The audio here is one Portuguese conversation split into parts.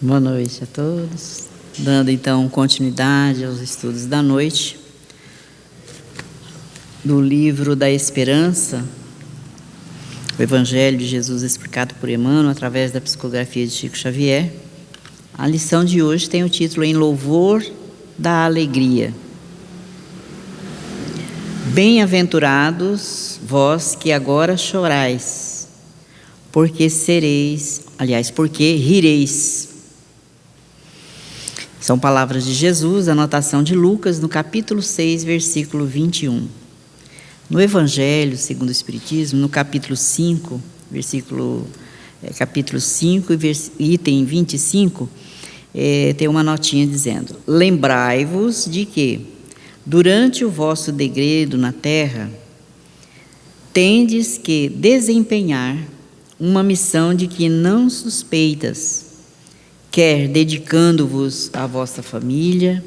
Boa noite a todos. Dando então continuidade aos estudos da noite do livro da Esperança, o Evangelho de Jesus explicado por Emmanuel através da psicografia de Chico Xavier. A lição de hoje tem o título Em Louvor da Alegria. Bem-aventurados vós que agora chorais, porque rireis. São palavras de Jesus, anotação de Lucas, no capítulo 6, versículo 21. No Evangelho, segundo o Espiritismo, no capítulo 5, item 25, tem uma notinha dizendo: lembrai-vos de que, durante o vosso degredo na terra, tendes que desempenhar uma missão de que não suspeitas, quer dedicando-vos à vossa família,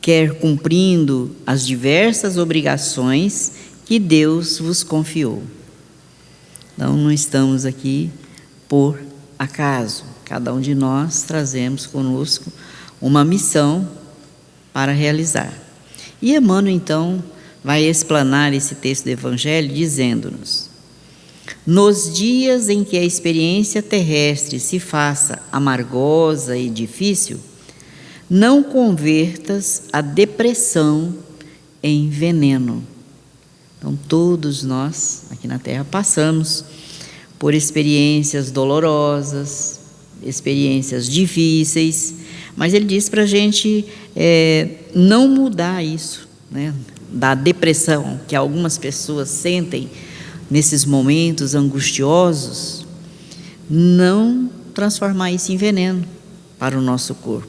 quer cumprindo as diversas obrigações que Deus vos confiou. Então, não estamos aqui por acaso. Cada um de nós trazemos conosco uma missão para realizar. E Emmanuel, então, vai explanar esse texto do Evangelho dizendo-nos: nos dias em que a experiência terrestre se faça amargosa e difícil, não convertas a depressão em veneno. Então, todos nós, aqui na Terra, passamos por experiências dolorosas, experiências difíceis, mas ele diz para a gente não mudar isso, né, da depressão que algumas pessoas sentem nesses momentos angustiosos, não transformar isso em veneno para o nosso corpo,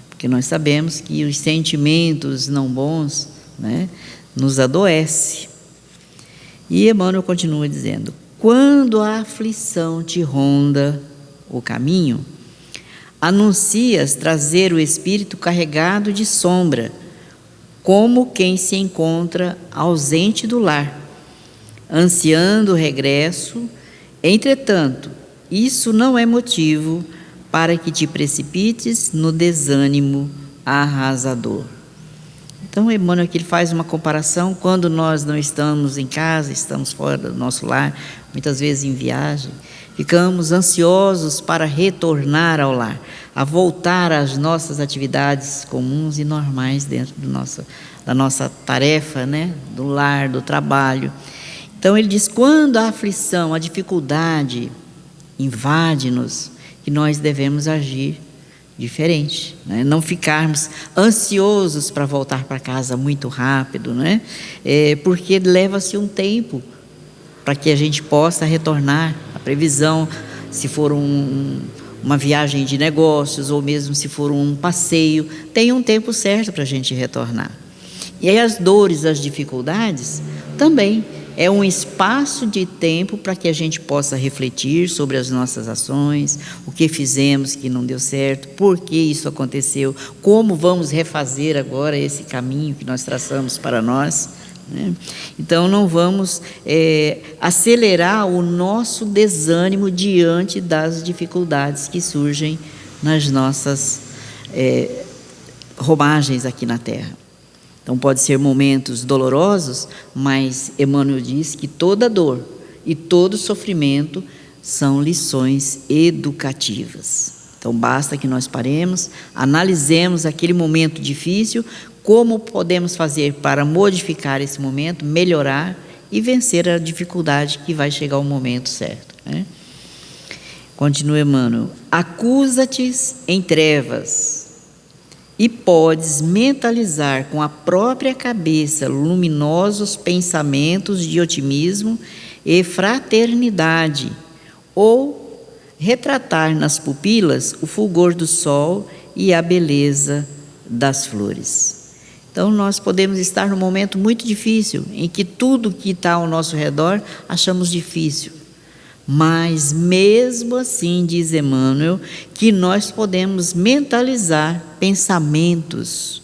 porque nós sabemos que os sentimentos não bons, né, nos adoecem. E Emmanuel continua dizendo: quando a aflição te ronda o caminho, anuncias trazer o espírito carregado de sombra, como quem se encontra ausente do lar, ansiando o regresso. Entretanto, isso não é motivo para que te precipites no desânimo arrasador. Então, Emmanuel aqui faz uma comparação quando nós não estamos em casa, estamos fora do nosso lar, muitas vezes em viagem, ficamos ansiosos para retornar ao lar, a voltar às nossas atividades comuns e normais dentro da nossa tarefa, né, do lar, do trabalho. Então ele diz: quando a aflição, a dificuldade invade-nos, que nós devemos agir diferente, né? Não ficarmos ansiosos para voltar para casa muito rápido, né? Porque leva-se um tempo para que a gente possa retornar. A previsão, se for uma viagem de negócios ou mesmo se for um passeio, tem um tempo certo para a gente retornar. E aí as dores, as dificuldades também é um espaço de tempo para que a gente possa refletir sobre as nossas ações, o que fizemos que não deu certo, por que isso aconteceu, como vamos refazer agora esse caminho que nós traçamos para nós, né? Então não vamos acelerar o nosso desânimo diante das dificuldades que surgem nas nossas romagens aqui na Terra. Então, pode ser momentos dolorosos, mas Emmanuel diz que toda dor e todo sofrimento são lições educativas. Então, basta que nós paremos, analisemos aquele momento difícil, como podemos fazer para modificar esse momento, melhorar e vencer a dificuldade que vai chegar o momento certo, né? Continua Emmanuel: acusa-te em trevas, e podes mentalizar com a própria cabeça luminosos pensamentos de otimismo e fraternidade, ou retratar nas pupilas o fulgor do sol e a beleza das flores. Então, nós podemos estar num momento muito difícil, em que tudo que está ao nosso redor achamos difícil. Mas mesmo assim, diz Emmanuel, que nós podemos mentalizar pensamentos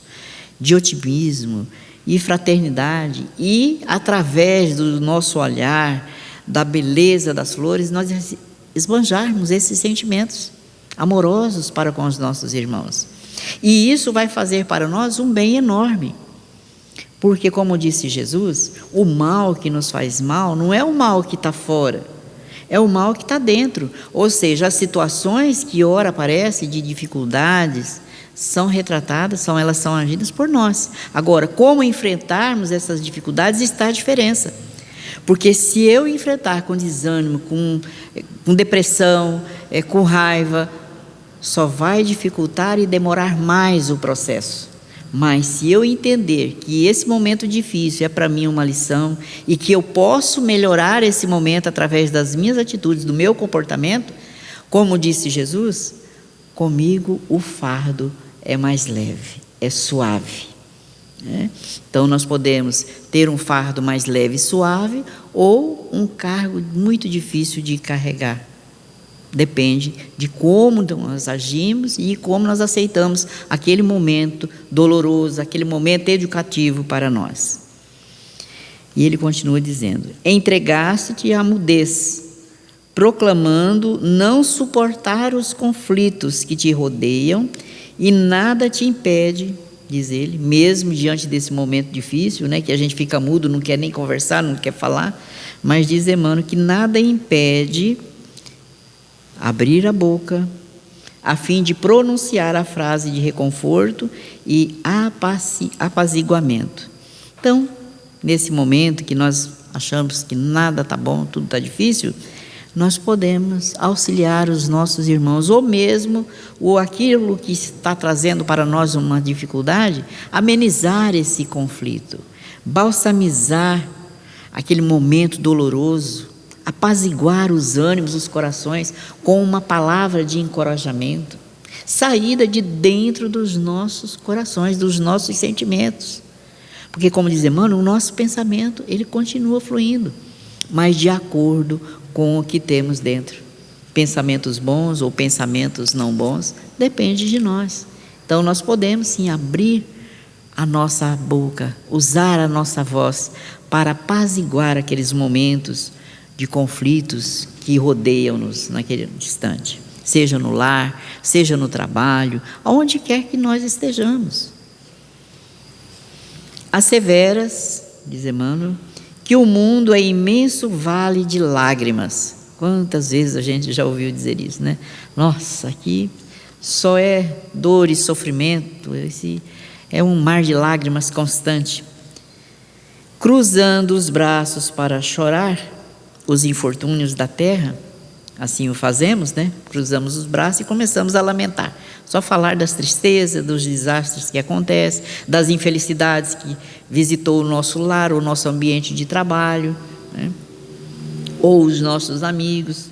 de otimismo e fraternidade, e através do nosso olhar, da beleza das flores, nós esbanjarmos esses sentimentos amorosos para com os nossos irmãos. E isso vai fazer para nós um bem enorme. Porque, como disse Jesus, o mal que nos faz mal não é o mal que está fora, é o mal que está dentro. Ou seja, as situações que ora aparecem de dificuldades são retratadas, elas são agidas por nós. Agora, como enfrentarmos essas dificuldades está a diferença. Porque se eu enfrentar com desânimo, com depressão, com raiva, só vai dificultar e demorar mais o processo. Mas se eu entender que esse momento difícil é para mim uma lição e que eu posso melhorar esse momento através das minhas atitudes, do meu comportamento, como disse Jesus, comigo o fardo é mais leve, é suave. Então nós podemos ter um fardo mais leve e suave ou um cargo muito difícil de carregar. Depende de como nós agimos e como nós aceitamos aquele momento doloroso, aquele momento educativo para nós. E ele continua dizendo: entregaste-te à mudez, proclamando não suportar os conflitos que te rodeiam, e nada te impede, diz ele, mesmo diante desse momento difícil, que a gente fica mudo, não quer nem conversar, não quer falar, mas diz Emmanuel que nada impede abrir a boca, a fim de pronunciar a frase de reconforto e apaziguamento. Então, nesse momento que nós achamos que nada está bom, tudo está difícil, nós podemos auxiliar os nossos irmãos, ou mesmo aquilo que está trazendo para nós uma dificuldade, amenizar esse conflito, balsamizar aquele momento doloroso, apaziguar os ânimos, os corações, com uma palavra de encorajamento, saída de dentro dos nossos corações, dos nossos sentimentos. Porque, como diz Emmanuel, o nosso pensamento, ele continua fluindo, mas de acordo com o que temos dentro. Pensamentos bons ou pensamentos não bons, depende de nós. Então, nós podemos, sim, abrir a nossa boca, usar a nossa voz para apaziguar aqueles momentos de conflitos que rodeiam-nos naquele instante, seja no lar, seja no trabalho, aonde quer que nós estejamos. Asseveras, diz Emmanuel, que o mundo é imenso vale de lágrimas. Quantas vezes a gente já ouviu dizer isso, né? Nossa, aqui só é dor e sofrimento, esse é um mar de lágrimas constante. Cruzando os braços para chorar os infortúnios da terra, assim o fazemos, cruzamos os braços e começamos a lamentar, só falar das tristezas, dos desastres que acontecem, das infelicidades que visitou o nosso lar, o nosso ambiente de trabalho, ou os nossos amigos.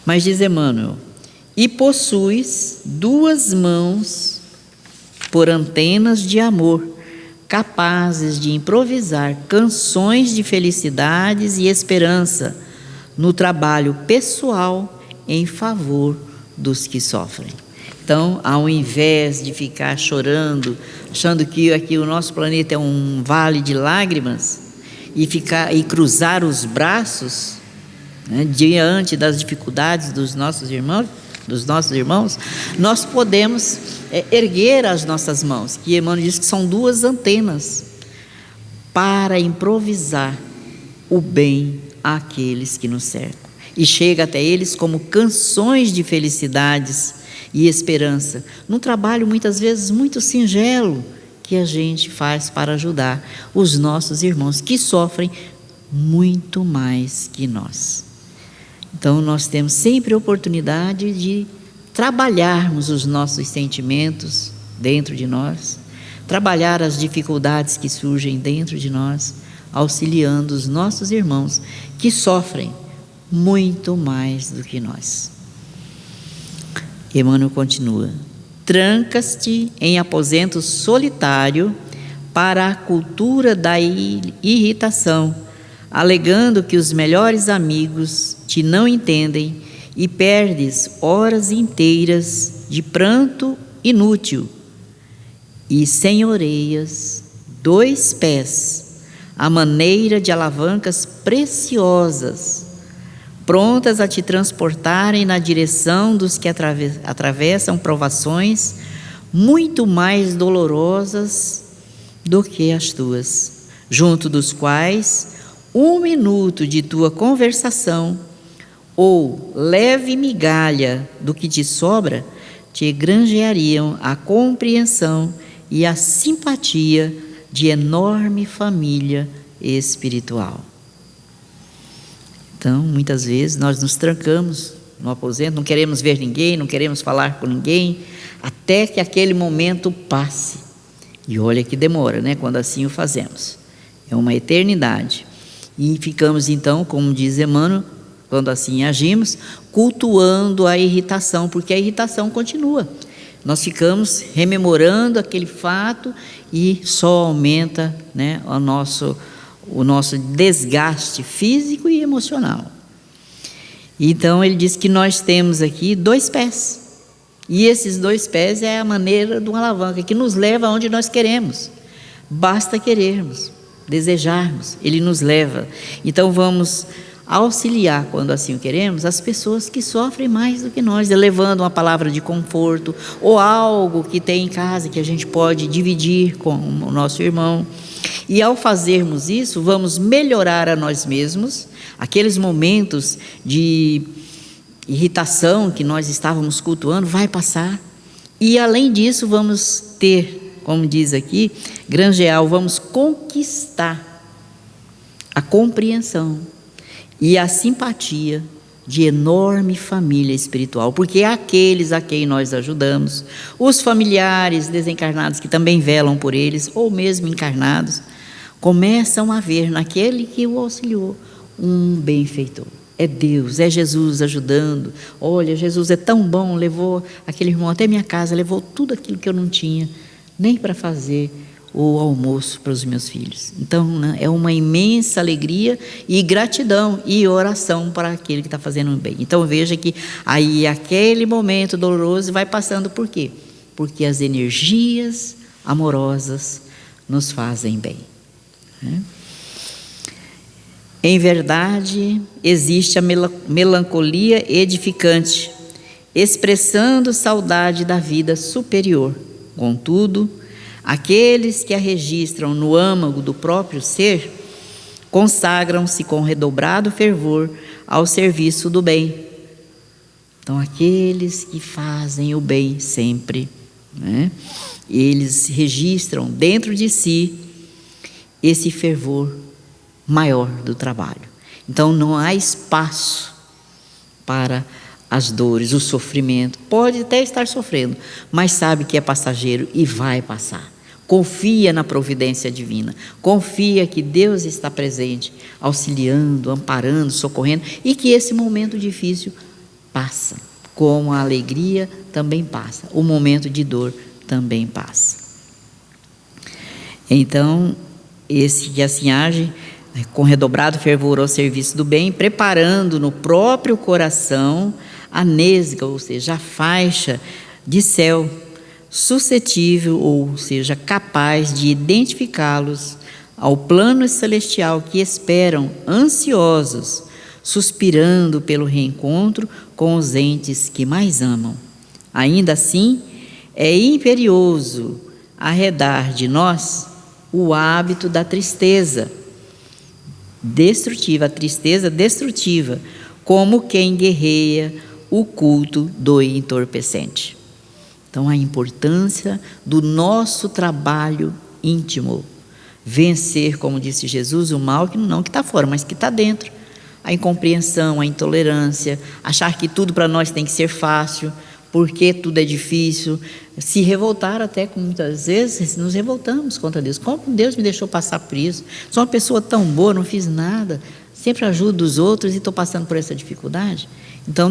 Mas diz Emmanuel, e possuis 2 mãos por antenas de amor, capazes de improvisar canções de felicidades e esperança no trabalho pessoal em favor dos que sofrem. Então, ao invés de ficar chorando, achando que aqui o nosso planeta é um vale de lágrimas, e cruzar os braços, diante das dificuldades dos nossos irmãos, nós podemos erguer as nossas mãos, que Emmanuel diz que são 2 antenas, para improvisar o bem àqueles que nos cercam. E chega até eles como canções de felicidades e esperança, num trabalho muitas vezes muito singelo, que a gente faz para ajudar os nossos irmãos que sofrem muito mais que nós. Então, nós temos sempre a oportunidade de trabalharmos os nossos sentimentos dentro de nós, trabalhar as dificuldades que surgem dentro de nós, auxiliando os nossos irmãos que sofrem muito mais do que nós. Emmanuel continua: trancas-te em aposento solitário para a cultura da irritação, alegando que os melhores amigos te não entendem e perdes horas inteiras de pranto inútil e sem orelhas, 2 pés, à maneira de alavancas preciosas prontas a te transportarem na direção dos que atravessam provações muito mais dolorosas do que as tuas, junto dos quais 1 minuto de tua conversação ou leve migalha do que te sobra te granjeariam a compreensão e a simpatia de enorme família espiritual. Então, muitas vezes nós nos trancamos no aposento, não queremos ver ninguém, não queremos falar com ninguém, até que aquele momento passe. E olha que demora, né? Quando assim o fazemos. É uma eternidade. E ficamos então, como diz Emmanuel, quando assim agimos, cultuando a irritação, porque a irritação continua. Nós ficamos rememorando aquele fato e só aumenta, né, o nosso desgaste físico e emocional. Então ele diz que nós temos aqui 2 pés. E esses 2 pés é a maneira de uma alavanca que nos leva aonde nós queremos. Basta querermos, desejarmos, ele nos leva. Então vamos auxiliar, quando assim o queremos, as pessoas que sofrem mais do que nós, levando uma palavra de conforto ou algo que tem em casa que a gente pode dividir com o nosso irmão. E ao fazermos isso, vamos melhorar a nós mesmos. Aqueles momentos de irritação que nós estávamos cultuando vai passar. E além disso, vamos ter, como diz aqui, granjear, vamos conquistar a compreensão e a simpatia de enorme família espiritual, porque aqueles a quem nós ajudamos, os familiares desencarnados que também velam por eles, ou mesmo encarnados, começam a ver naquele que o auxiliou um benfeitor. É Deus, é Jesus ajudando. Olha, Jesus é tão bom, levou aquele irmão até minha casa, levou tudo aquilo que eu não tinha, nem para fazer o almoço para os meus filhos. Então, né, é uma imensa alegria e gratidão e oração para aquele que está fazendo bem. Então, veja que aí aquele momento doloroso vai passando. Por quê? Porque as energias amorosas nos fazem bem, né? Em verdade, existe a melancolia edificante, expressando saudade da vida superior. Contudo, aqueles que a registram no âmago do próprio ser, consagram-se com redobrado fervor ao serviço do bem. Então, aqueles que fazem o bem sempre, né, eles registram dentro de si esse fervor maior do trabalho. Então, não há espaço para as dores, o sofrimento. Pode até estar sofrendo, mas sabe que é passageiro e vai passar. Confia na providência divina, confia que Deus está presente, auxiliando, amparando, socorrendo, e que esse momento difícil passa, como a alegria também passa, o momento de dor também passa. Então, esse que assim age, com redobrado fervor ao serviço do bem, preparando no próprio coração a nesga, ou seja, a faixa de céu, suscetível, ou seja, capaz de identificá-los ao plano celestial que esperam, ansiosos, suspirando pelo reencontro com os entes que mais amam. Ainda assim, é imperioso arredar de nós o hábito da tristeza destrutiva, a tristeza destrutiva, como quem guerreia o culto do entorpecente. Então, a importância do nosso trabalho íntimo, vencer, como disse Jesus, o mal que não que está fora, mas que está dentro. A incompreensão, a intolerância, achar que tudo para nós tem que ser fácil, porque tudo é difícil, se revoltar até, muitas vezes nos revoltamos contra Deus. Como Deus me deixou passar por isso? Sou uma pessoa tão boa, não fiz nada, sempre ajudo os outros e estou passando por essa dificuldade. Então,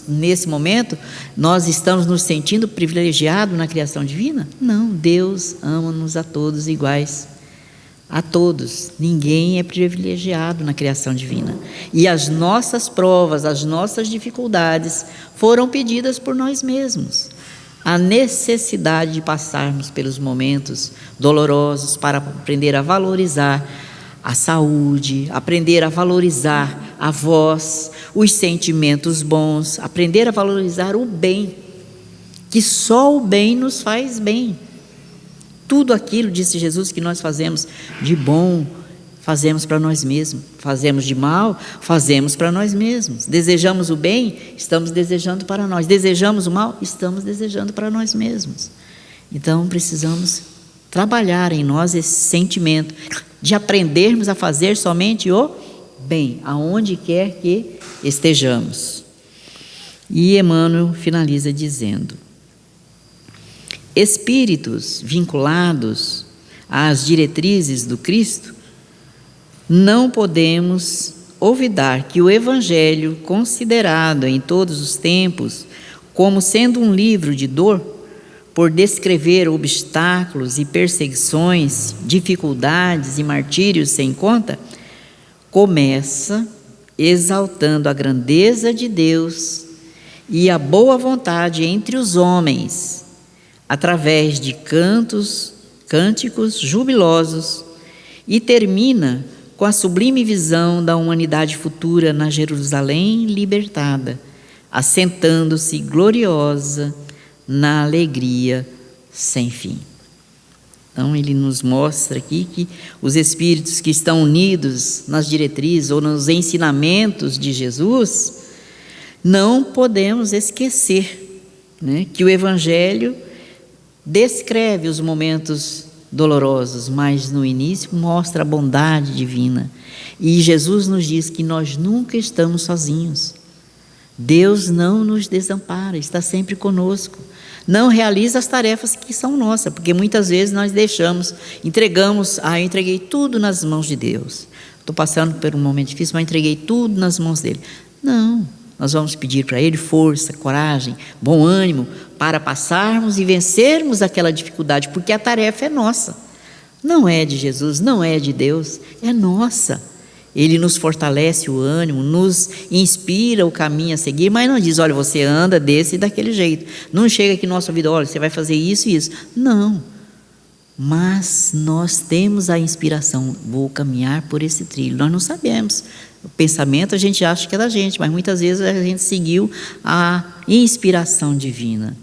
nesse momento, nós estamos nos sentindo privilegiados na criação divina? Não, Deus ama-nos a todos iguais. A todos, ninguém é privilegiado na criação divina. E as nossas provas, as nossas dificuldades foram pedidas por nós mesmos. A necessidade de passarmos pelos momentos dolorosos para aprender a valorizar a saúde, aprender a valorizar a voz, os sentimentos bons, aprender a valorizar o bem, que só o bem nos faz bem. Tudo aquilo, disse Jesus, que nós fazemos de bom, fazemos para nós mesmos. Fazemos de mal, fazemos para nós mesmos. Desejamos o bem, estamos desejando para nós. Desejamos o mal, estamos desejando para nós mesmos. Então, precisamos trabalhar em nós esse sentimento de aprendermos a fazer somente o bem, aonde quer que estejamos. E Emmanuel finaliza dizendo: espíritos vinculados às diretrizes do Cristo, não podemos olvidar que o Evangelho, considerado em todos os tempos como sendo um livro de dor, por descrever obstáculos e perseguições, dificuldades e martírios sem conta, começa exaltando a grandeza de Deus e a boa vontade entre os homens, através de cânticos jubilosos, e termina com a sublime visão da humanidade futura na Jerusalém libertada, assentando-se gloriosa na alegria sem fim. Então, ele nos mostra aqui que os espíritos que estão unidos nas diretrizes ou nos ensinamentos de Jesus, não podemos esquecer, né, que o Evangelho descreve os momentos dolorosos, mas no início mostra a bondade divina. E Jesus nos diz que nós nunca estamos sozinhos. Deus não nos desampara, está sempre conosco. Não realiza as tarefas que são nossas, porque muitas vezes nós entregamos, eu entreguei tudo nas mãos de Deus. Estou passando por um momento difícil, mas entreguei tudo nas mãos dele. Não, nós vamos pedir para Ele força, coragem, bom ânimo, para passarmos e vencermos aquela dificuldade, porque a tarefa é nossa. Não é de Jesus, não é de Deus, é nossa. Ele nos fortalece o ânimo, nos inspira o caminho a seguir, mas não diz: olha, você anda desse e daquele jeito. Não chega aqui no nosso ouvido: olha, você vai fazer isso e isso. Não. Mas nós temos a inspiração: vou caminhar por esse trilho. Nós não sabemos. O pensamento a gente acha que é da gente, mas muitas vezes a gente seguiu a inspiração divina.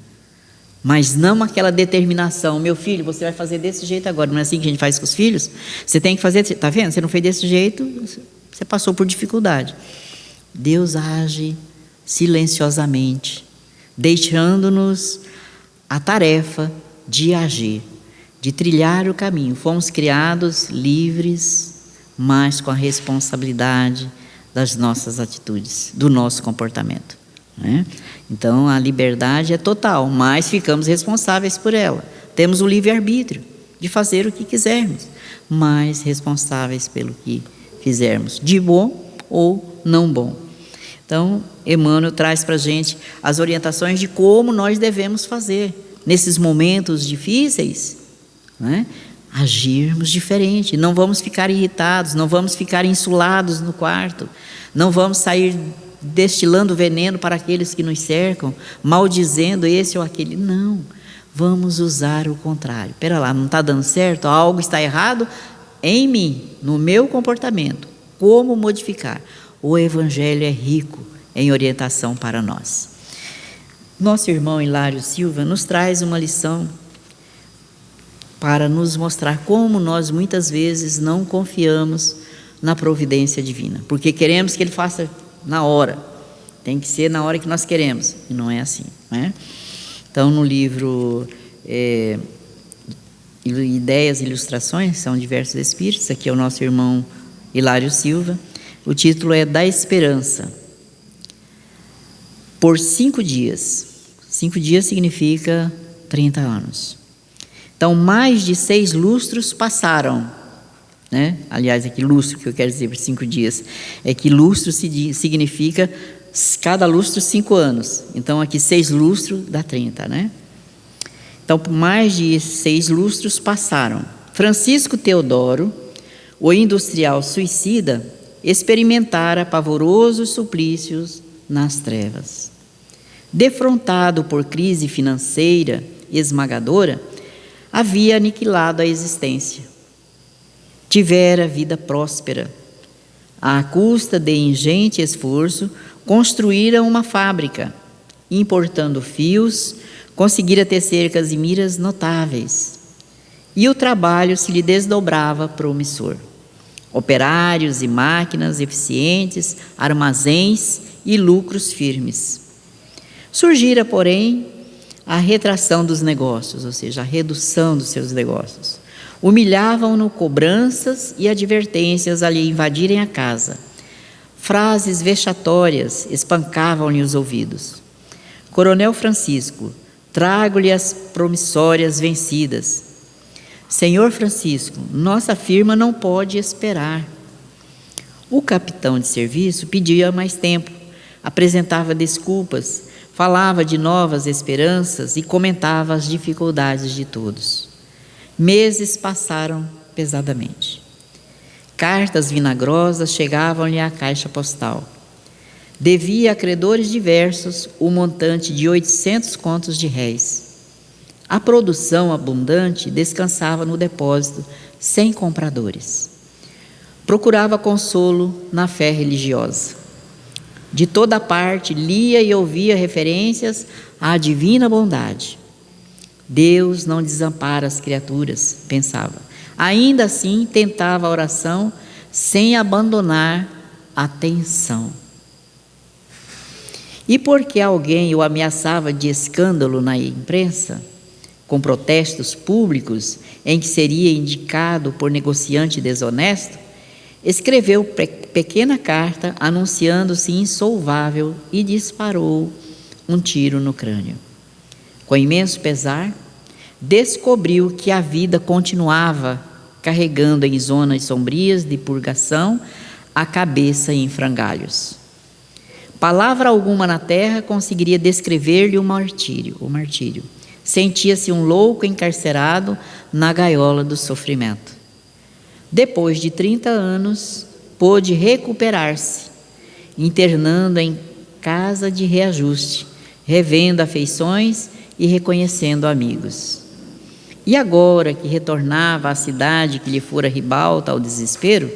Mas não aquela determinação: meu filho, você vai fazer desse jeito agora. Não é assim que a gente faz com os filhos? Você tem que fazer, está vendo? Você não fez desse jeito, você passou por dificuldade. Deus age silenciosamente, deixando-nos a tarefa de agir, de trilhar o caminho. Fomos criados livres, mas com a responsabilidade das nossas atitudes, do nosso comportamento, né? Então, a liberdade é total, mas ficamos responsáveis por ela. Temos o livre-arbítrio de fazer o que quisermos, mas responsáveis pelo que fizermos, de bom ou não bom. Então, Emmanuel traz para a gente as orientações de como nós devemos fazer nesses momentos difíceis, né? Agirmos diferente, não vamos ficar irritados, não vamos ficar insulados no quarto, não vamos sair destilando veneno para aqueles que nos cercam, maldizendo esse ou aquele. Não, vamos usar o contrário. Espera lá, não está dando certo? Algo está errado em mim, no meu comportamento. Como modificar? O Evangelho é rico em orientação para nós. Nosso irmão Hilário Silva nos traz uma lição para nos mostrar como nós muitas vezes não confiamos na providência divina, porque queremos que Ele faça na hora, tem que ser na hora que nós queremos, e não é assim, né? Então, no livro Ideias e Ilustrações, são diversos espíritos, aqui é o nosso irmão Hilário Silva, o título é Da Esperança. Por 5 dias, 5 dias significa 30 anos. Então, mais de 6 lustros passaram, né? Aliás, aqui lustro, que eu quero dizer por 5 dias, é que lustro significa cada lustro 5 anos. Então, aqui 6 lustros dá 30, né? Então, mais de 6 lustros passaram. Francisco Teodoro, o industrial suicida, experimentara pavorosos suplícios nas trevas. Defrontado por crise financeira esmagadora, havia aniquilado a existência. Tivera vida próspera, À custa de ingente esforço, construíram uma fábrica. Importando fios, conseguira tecer casimiras notáveis. E o trabalho se lhe desdobrava promissor. Operários e máquinas eficientes, armazéns e lucros firmes. Surgira, porém, a retração dos negócios, ou seja, a redução dos seus negócios. Humilhavam-no cobranças e advertências a lhe invadirem a casa. Frases vexatórias espancavam-lhe os ouvidos. Coronel Francisco, trago-lhe as promissórias vencidas. Senhor Francisco, nossa firma não pode esperar. O capitão de serviço pedia mais tempo, apresentava desculpas, falava de novas esperanças e comentava as dificuldades de todos. Meses passaram pesadamente. Cartas vinagrosas chegavam-lhe à caixa postal. Devia a credores diversos o montante de 800 contos de réis. A produção abundante descansava no depósito, sem compradores. Procurava consolo na fé religiosa. De toda parte lia e ouvia referências à divina bondade. Deus não desampara as criaturas, pensava. Ainda assim, tentava a oração sem abandonar a atenção. E porque alguém o ameaçava de escândalo na imprensa, com protestos públicos em que seria indicado por negociante desonesto, escreveu pequena carta anunciando-se insolvável e disparou um tiro no crânio. Com imenso pesar, descobriu que a vida continuava carregando em zonas sombrias de purgação a cabeça em frangalhos. Palavra alguma na terra conseguiria descrever-lhe o martírio. Sentia-se um louco encarcerado na gaiola do sofrimento. Depois de 30 anos, pôde recuperar-se, internando em casa de reajuste, revendo afeições e reconhecendo amigos. E agora que retornava à cidade que lhe fora ribalta ao desespero,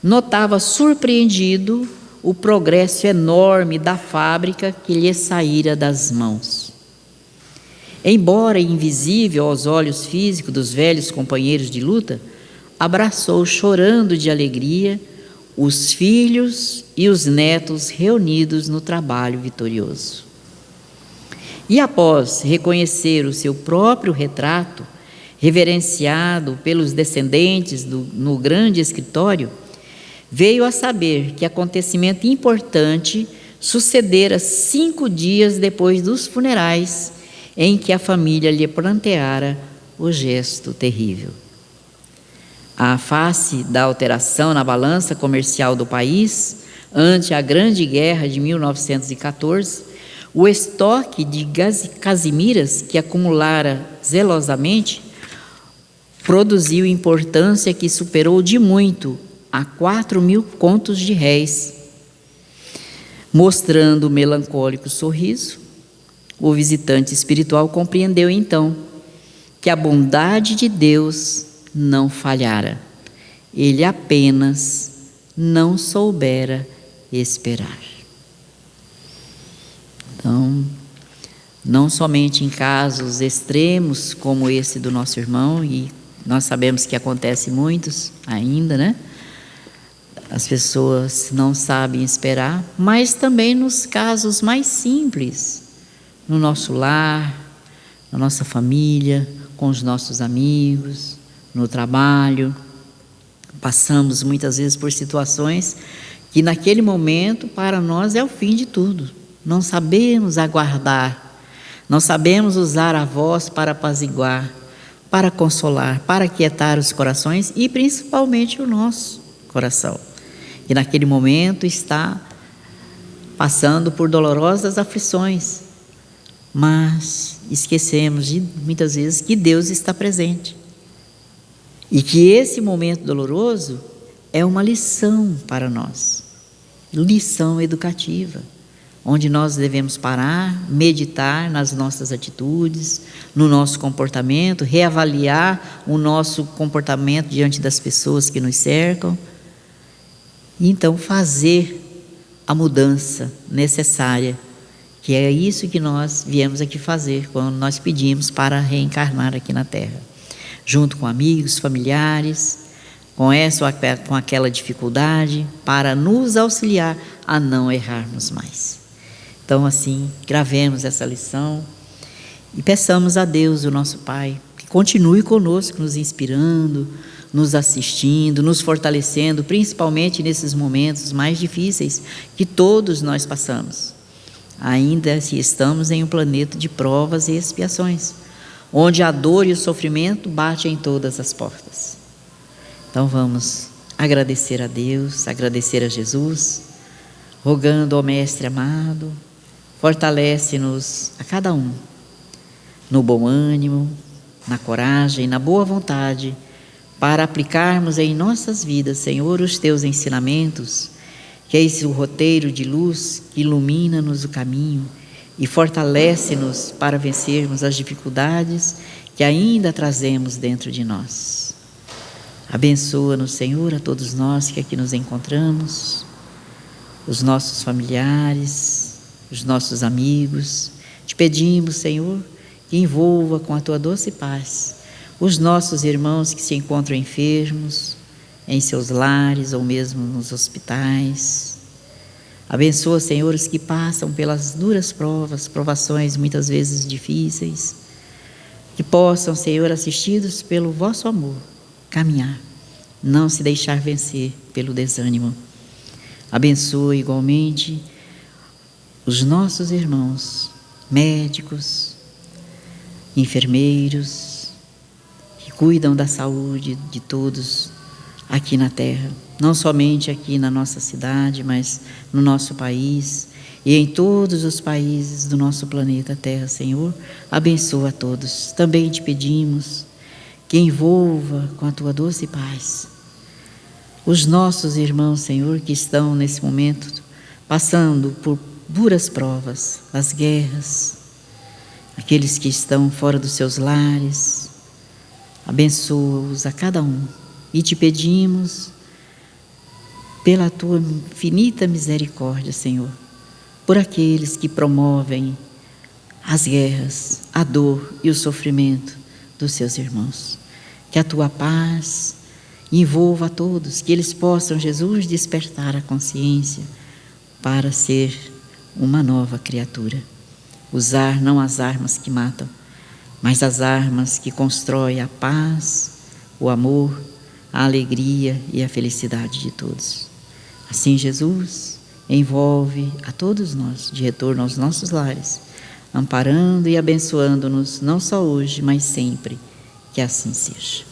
notava surpreendido o progresso enorme da fábrica que lhe saíra das mãos. Embora invisível aos olhos físicos dos velhos companheiros de luta, abraçou chorando de alegria os filhos e os netos reunidos no trabalho vitorioso. E após reconhecer o seu próprio retrato, reverenciado pelos descendentes no grande escritório, veio a saber que acontecimento importante sucedera 5 dias depois dos funerais, em que a família lhe pranteara o gesto terrível. À face da alteração na balança comercial do país, ante a Grande Guerra de 1914, o estoque de casimiras que acumulara zelosamente produziu importância que superou de muito a 4.000 contos de réis. Mostrando o melancólico sorriso, o visitante espiritual compreendeu então que a bondade de Deus não falhara. Ele apenas não soubera esperar. Então, não somente em casos extremos como esse do nosso irmão, e nós sabemos que acontece muitos ainda, né? As pessoas não sabem esperar, mas também nos casos mais simples, no nosso lar, na nossa família, com os nossos amigos, no trabalho. Passamos muitas vezes por situações que naquele momento para nós é o fim de tudo. Não sabemos aguardar, não sabemos usar a voz para apaziguar, para consolar, para aquietar os corações e principalmente o nosso coração. E naquele momento está passando por dolorosas aflições, mas esquecemos muitas vezes que Deus está presente e que esse momento doloroso é uma lição para nós, lição educativa, onde nós devemos parar, meditar nas nossas atitudes, no nosso comportamento, reavaliar o nosso comportamento diante das pessoas que nos cercam E então fazer a mudança necessária, que é isso que nós viemos aqui fazer quando nós pedimos para reencarnar aqui na Terra, junto com amigos, familiares, com essa ou com aquela dificuldade, para nos auxiliar a não errarmos mais. Então, assim, gravemos essa lição e peçamos a Deus, o nosso Pai, que continue conosco, nos inspirando, nos assistindo, nos fortalecendo, principalmente nesses momentos mais difíceis que todos nós passamos. Ainda se estamos em um planeta de provas e expiações, onde a dor e o sofrimento batem em todas as portas. Então vamos agradecer a Deus, agradecer a Jesus, rogando ao Mestre amado, fortalece-nos a cada um, no bom ânimo, na coragem, na boa vontade, para aplicarmos em nossas vidas, Senhor, os Teus ensinamentos, que é esse o roteiro de luz que ilumina-nos o caminho e fortalece-nos para vencermos as dificuldades que ainda trazemos dentro de nós. Abençoa-nos, Senhor, a todos nós que aqui nos encontramos, os nossos familiares, os nossos amigos. Te pedimos, Senhor, que envolva com a Tua doce paz os nossos irmãos que se encontram enfermos, em seus lares ou mesmo nos hospitais. Abençoa, Senhor, os que passam pelas duras provas, provações muitas vezes difíceis, que possam, Senhor, assistidos pelo vosso amor, caminhar, não se deixar vencer pelo desânimo. Abençoa igualmente os nossos irmãos, médicos, enfermeiros, que cuidam da saúde de todos aqui na Terra, não somente aqui na nossa cidade, mas no nosso país e em todos os países do nosso planeta Terra, Senhor. Abençoa a todos. Também te pedimos que envolva com a Tua doce paz os nossos irmãos, Senhor, que estão nesse momento passando por duras provas, as guerras, aqueles que estão fora dos seus lares. Abençoa-os a cada um. E te pedimos, pela Tua infinita misericórdia, Senhor, por aqueles que promovem as guerras, a dor e o sofrimento dos seus irmãos. Que a Tua paz envolva a todos, que eles possam, Jesus, despertar a consciência para ser uma nova criatura. Usar não as armas que matam, mas as armas que constroem a paz, o amor, a alegria e a felicidade de todos. Assim, Jesus envolve a todos nós de retorno aos nossos lares, amparando e abençoando-nos, não só hoje, mas sempre. Que assim seja.